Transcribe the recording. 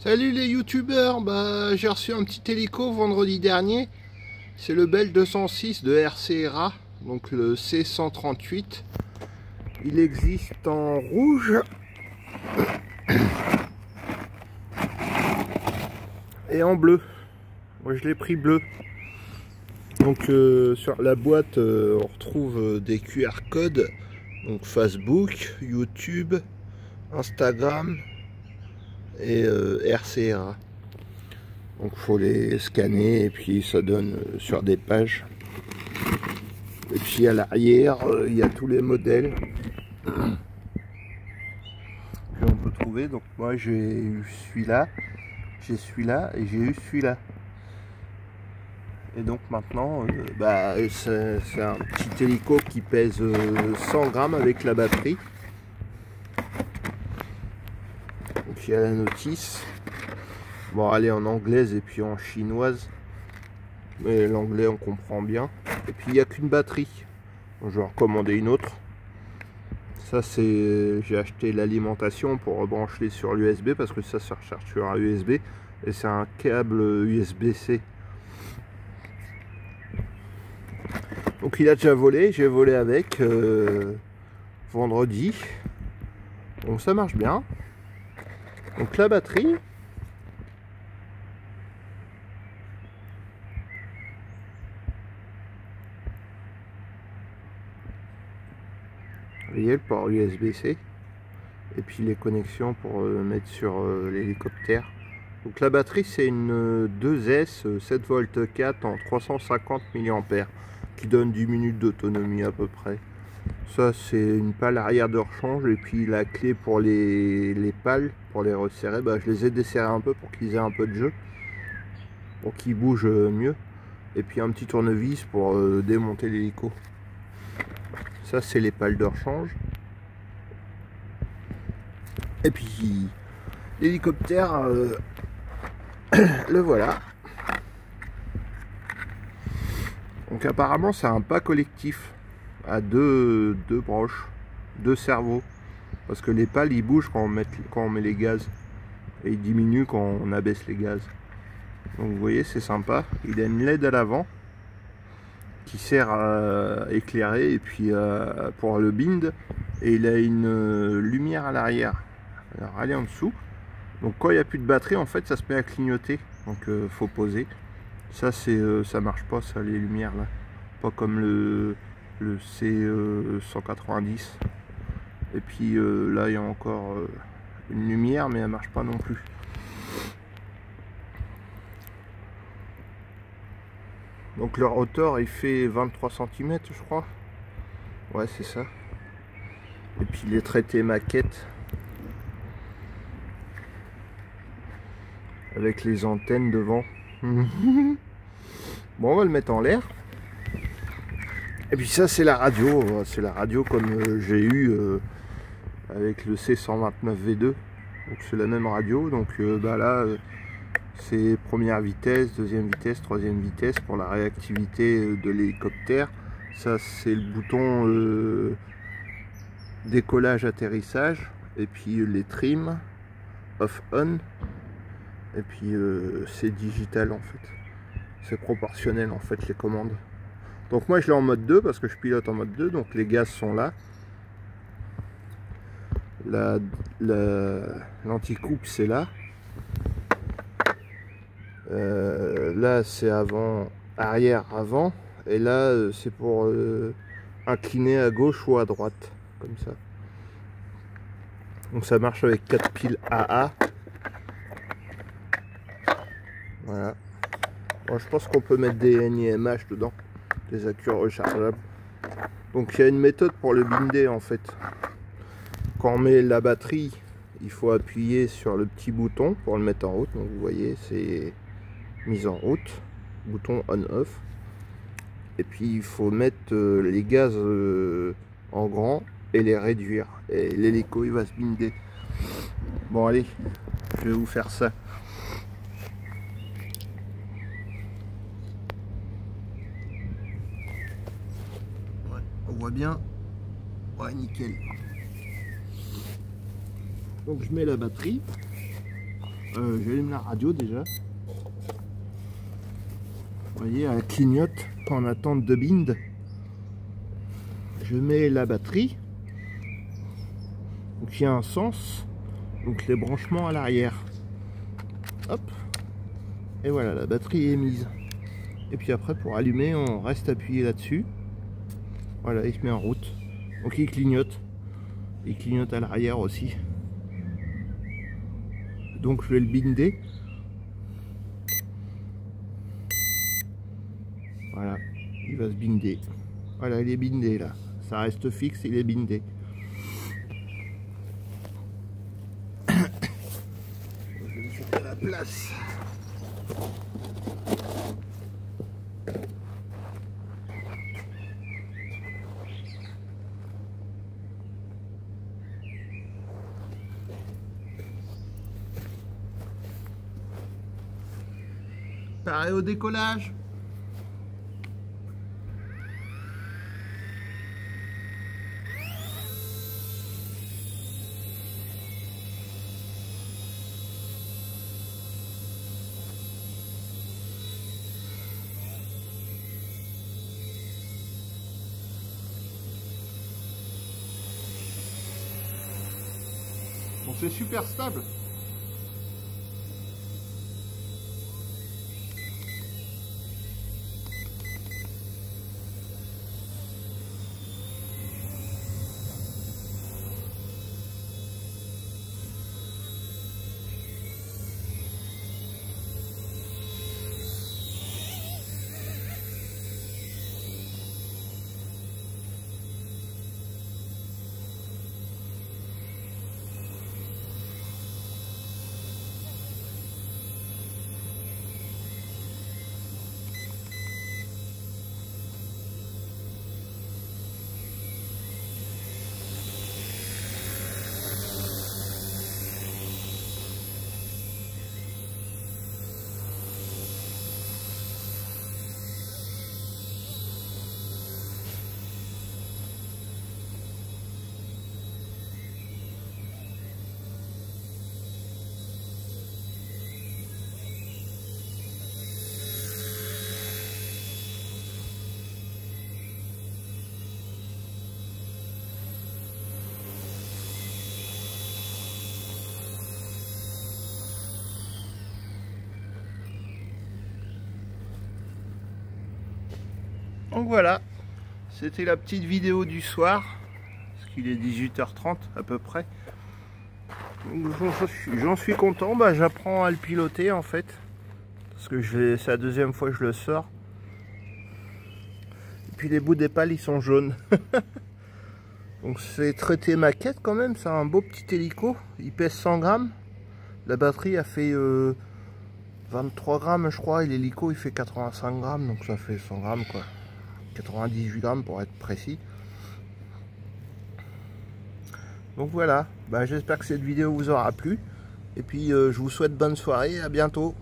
Salut les youtubeurs, j'ai reçu un petit hélico vendredi dernier. C'est le Bell 206 de RCRA, donc le C138. Il existe en rouge et en bleu. Moi je l'ai pris bleu. Donc sur la boîte on retrouve des QR codes, donc Facebook, YouTube, Instagram et RCRA. Donc faut les scanner et puis ça donne sur des pages. Et puis à l'arrière il y a tous les modèles que on peut trouver. Donc moi j'ai eu celui-là, j'ai celui-là et j'ai eu celui-là. Et donc maintenant c'est un petit hélico qui pèse 100 grammes avec la batterie. Donc il y a la notice. Bon, elle est en anglaise et puis en chinoise, mais l'anglais on comprend bien. Et puis il n'y a qu'une batterie. Donc, je vais en recommander une autre. Ça c'est, j'ai acheté l'alimentation pour rebrancher sur l'USB parce que ça se recharge sur un USB et c'est un câble USB-C. Donc il a déjà volé, j'ai volé avec vendredi. Donc ça marche bien. Donc la batterie. Vous voyez le port USB-C et puis les connexions pour mettre sur l'hélicoptère. Donc la batterie c'est une 2S 7V4 en 350 mAh qui donne 10 minutes d'autonomie à peu près. Ça c'est une pale arrière de rechange et puis la clé pour les pales, pour les resserrer, je les ai desserrées un peu pour qu'ils aient un peu de jeu, pour qu'ils bougent mieux. Et puis un petit tournevis pour démonter l'hélico. Ça c'est les pales de rechange. Et puis l'hélicoptère, le voilà. Donc apparemment c'est un pas collectif à deux broches, deux cerveaux. Parce que les pales ils bougent quand on met les gaz. Et ils diminuent quand on abaisse les gaz. Donc vous voyez c'est sympa. Il a une LED à l'avant qui sert à éclairer et puis pour le bind, et il a une lumière à l'arrière. Alors elle est en dessous, donc quand il n'y a plus de batterie en fait ça se met à clignoter, donc faut poser. Ça c'est ça marche pas, ça, les lumières là, pas comme le C190. Et puis là il y a encore une lumière mais elle marche pas non plus. Donc le rotor il fait 23 cm je crois. Ouais c'est ça. Et puis il est traité maquette. Avec les antennes devant. Bon on va le mettre en l'air. Et puis ça c'est la radio. C'est la radio comme j'ai eu avec le C129V2. Donc c'est la même radio. Donc là c'est première vitesse, deuxième vitesse, troisième vitesse pour la réactivité de l'hélicoptère. Ça c'est le bouton décollage atterrissage. Et puis les trims off on. Et puis c'est digital en fait. C'est proportionnel en fait les commandes. Donc moi je l'ai en mode 2 parce que je pilote en mode 2. Donc les gaz sont là. L'anticoupe c'est là. Là c'est avant, arrière, avant. Et là c'est pour incliner à gauche ou à droite. Comme ça. Donc ça marche avec 4 piles AA. Voilà. Bon, je pense qu'on peut mettre des NIMH dedans, des accus rechargeables. Donc il y a une méthode pour le binder en fait. Quand on met la batterie, il faut appuyer sur le petit bouton pour le mettre en route. Donc vous voyez, c'est mise en route, bouton on-off. Et puis il faut mettre les gaz en grand et les réduire. Et l'hélico il va se binder. Bon allez, je vais vous faire ça. On voit bien. Ouais, nickel. Donc je mets la batterie. J'allume la radio déjà. Vous voyez, elle clignote en attente de bind. Je mets la batterie. Donc il y a un sens. Donc les branchements à l'arrière. Hop. Et voilà, la batterie est mise. Et puis après, pour allumer, on reste appuyé là-dessus. Voilà, il se met en route. Donc il clignote. Il clignote à l'arrière aussi. Donc je vais le binder. Voilà, il va se binder. Voilà, il est bindé là. Ça reste fixe, il est bindé. Je vais le mettre à la place. Pareil au décollage. Bon, c'est super stable. Donc voilà, c'était la petite vidéo du soir, parce qu'il est 18h30 à peu près. J'en suis content, bah, j'apprends à le piloter en fait, parce que c'est la deuxième fois que je le sors. Et puis les bouts des pales ils sont jaunes. Donc c'est traité maquette quand même, c'est un beau petit hélico, il pèse 100 grammes. La batterie a fait 23 grammes je crois, et l'hélico il fait 85 grammes, donc ça fait 100 grammes quoi. 98 grammes pour être précis. Donc voilà, bah, j'espère que cette vidéo vous aura plu. Et puis je vous souhaite bonne soirée, à bientôt.